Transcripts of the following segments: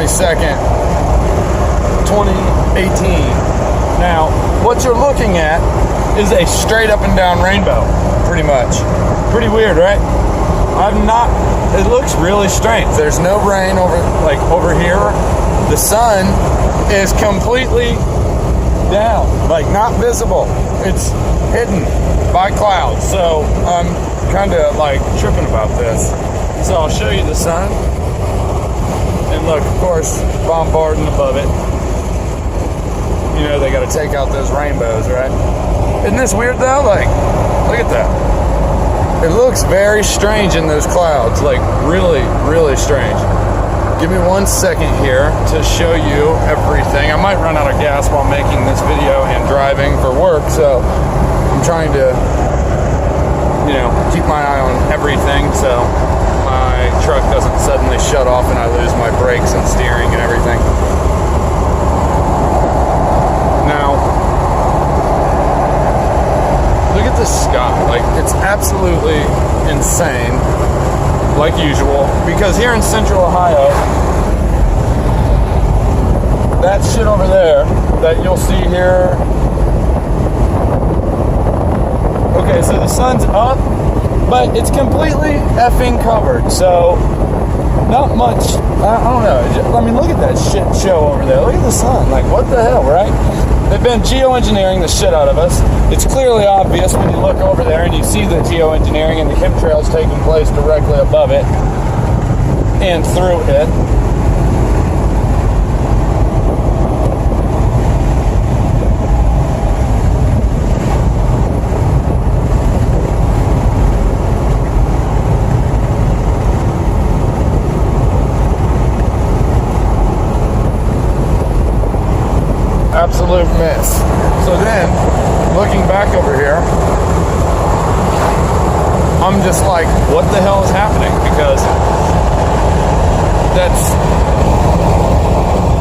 22nd, 2018. Now, what you're looking at is a straight up and down rainbow, pretty much. Pretty weird, right? It looks really strange. There's no rain over here. The sun is completely down, not visible. It's hidden by clouds. So I'm kind of tripping about this. So I'll show you the sun. And look, of course, bombarding above it. You know, they got to take out those rainbows, right? Isn't this weird though? Look at that. It looks very strange in those clouds, really, really strange. Give me 1 second here to show you everything. I might run out of gas while making this video and driving for work, so I'm trying to, keep my eye on everything so my truck doesn't suddenly shut off and I lose my brakes and steering and everything. Now, look at the sky. It's absolutely insane, like usual, because here in Central Ohio, that shit over there that you'll see here. Okay, so the sun's up, but it's completely effing covered, so not much. I don't know. I mean, look at that shit show over there. Look at the sun. What the hell, right? They've been geoengineering the shit out of us. It's clearly obvious when you look over there and you see the geoengineering and the chemtrails taking place directly above it and through it. Absolute mess. So then, looking back over here, I'm just like, what the hell is happening? Because that's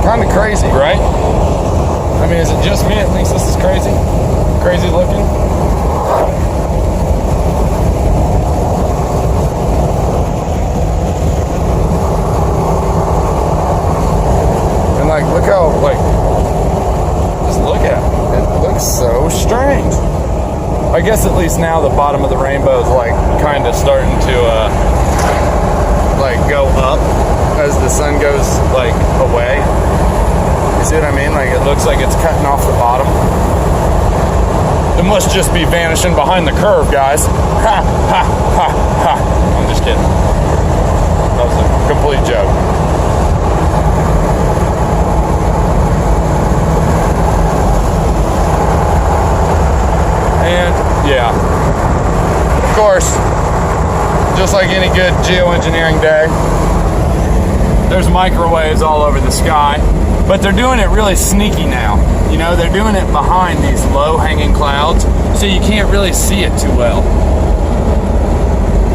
kind of crazy, right? I mean, is it just me that thinks this is crazy? Crazy looking? And look how, look at it. It looks so strange. I guess at least now the bottom of the rainbow is kind of starting to go up as the sun goes away. You see what I mean? It looks like it's cutting off the bottom. It must just be vanishing behind the curve, guys. Ha ha ha ha. I'm just kidding. That was a complete joke. And yeah, of course, just like any good geoengineering day, there's microwaves all over the sky, but they're doing it really sneaky now. They're doing it behind these low-hanging clouds, so you can't really see it too well.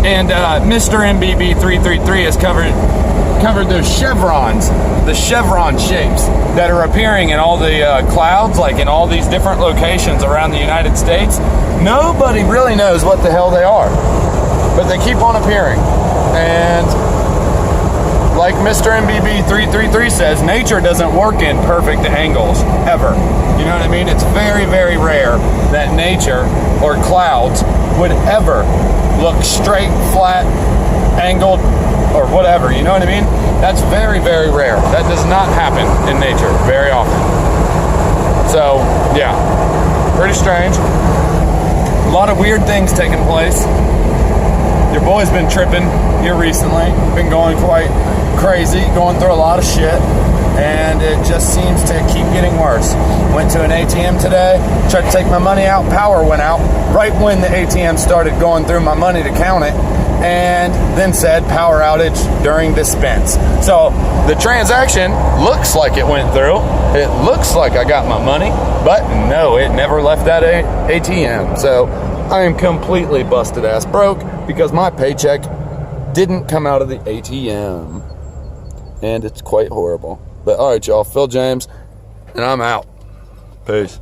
And Mr. MBB333 has covered those chevrons, the chevron shapes that are appearing in all the clouds, in all these different locations around the United States. Nobody really knows what the hell they are, but they keep on appearing. And like Mr. MBB333 says, nature doesn't work in perfect angles, ever. You know what I mean? It's very, very rare that nature or clouds would ever look straight, flat, angled, or whatever. You know what I mean? That's very, very rare. That does not happen in nature very often. So, yeah, pretty strange. A lot of weird things taking place. Your boy's been tripping here recently. Been going quite crazy, going through a lot of shit, and it just seems to keep getting worse. Went to an ATM today, tried to take my money out, power went out right when the ATM started going through my money to count it, and then said power outage during dispense. So the transaction looks like it went through. It looks like I got my money, but no, it never left that ATM. So I am completely busted ass broke because my paycheck didn't come out of the ATM. And it's quite horrible. But all right, y'all, Phil James, and I'm out. Peace.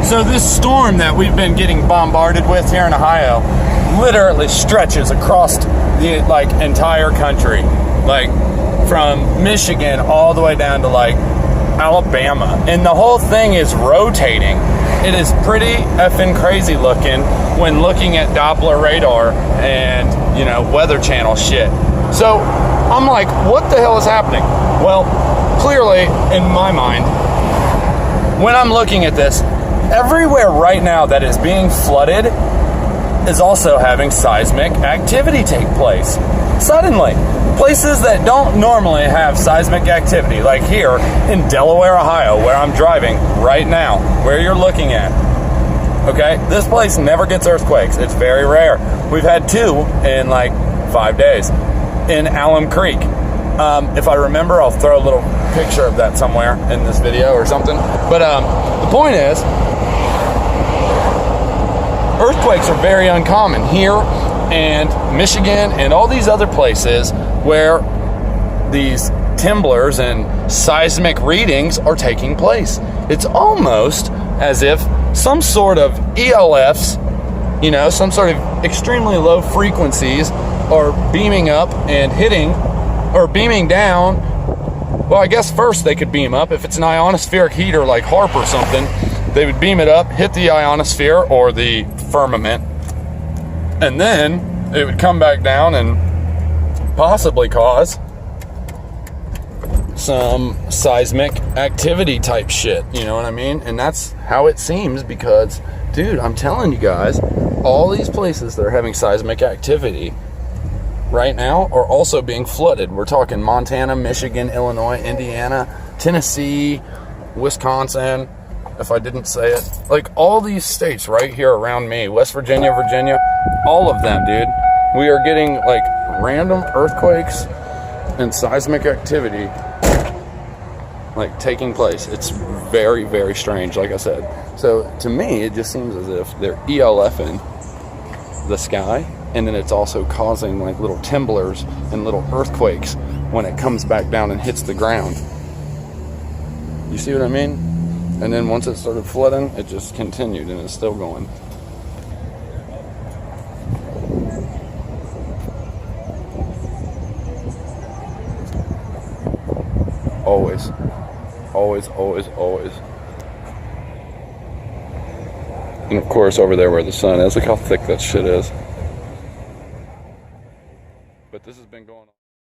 So this storm that we've been getting bombarded with here in Ohio literally stretches across the like entire country, like from Michigan all the way down to like Alabama, and the whole thing is rotating. It is pretty effing crazy looking when looking at Doppler radar and, you know, Weather Channel shit. So I'm like, what the hell is happening? Well, clearly in my mind, when I'm looking at this, everywhere right now that is being flooded is also having seismic activity take place. Suddenly, places that don't normally have seismic activity, like here in Delaware, Ohio, where I'm driving right now, where you're looking at, okay? This place never gets earthquakes. It's very rare. We've had 2 in like 5 days in Alum Creek. If I remember, I'll throw a little picture of that somewhere in this video or something. But the point is, earthquakes are very uncommon here and Michigan and all these other places where these timblers and seismic readings are taking place. It's almost as if some sort of ELFs, you know, some sort of extremely low frequencies are beaming up and hitting, or beaming down. Well, I guess first they could beam up. If it's an ionospheric heater like HARP or something, they would beam it up, hit the ionosphere or the firmament, and then it would come back down and possibly cause some seismic activity type shit, you know what I mean? And that's how it seems, because, dude, I'm telling you guys, all these places that are having seismic activity right now are also being flooded. We're talking Montana, Michigan, Illinois, Indiana, Tennessee, Wisconsin, if I didn't say it. Like, all these states right here around me, West Virginia, Virginia, all of them, dude. We are getting, like, random earthquakes and seismic activity, like, taking place. It's very, very strange, like I said. So, to me, it just seems as if they're ELFing the sky, and then it's also causing, like, little timblers and little earthquakes when it comes back down and hits the ground. You see what I mean? And then once it started flooding, it just continued, and it's still going. Always. Always, always, always. And of course, over there where the sun is, look how thick that shit is. But this has been going on.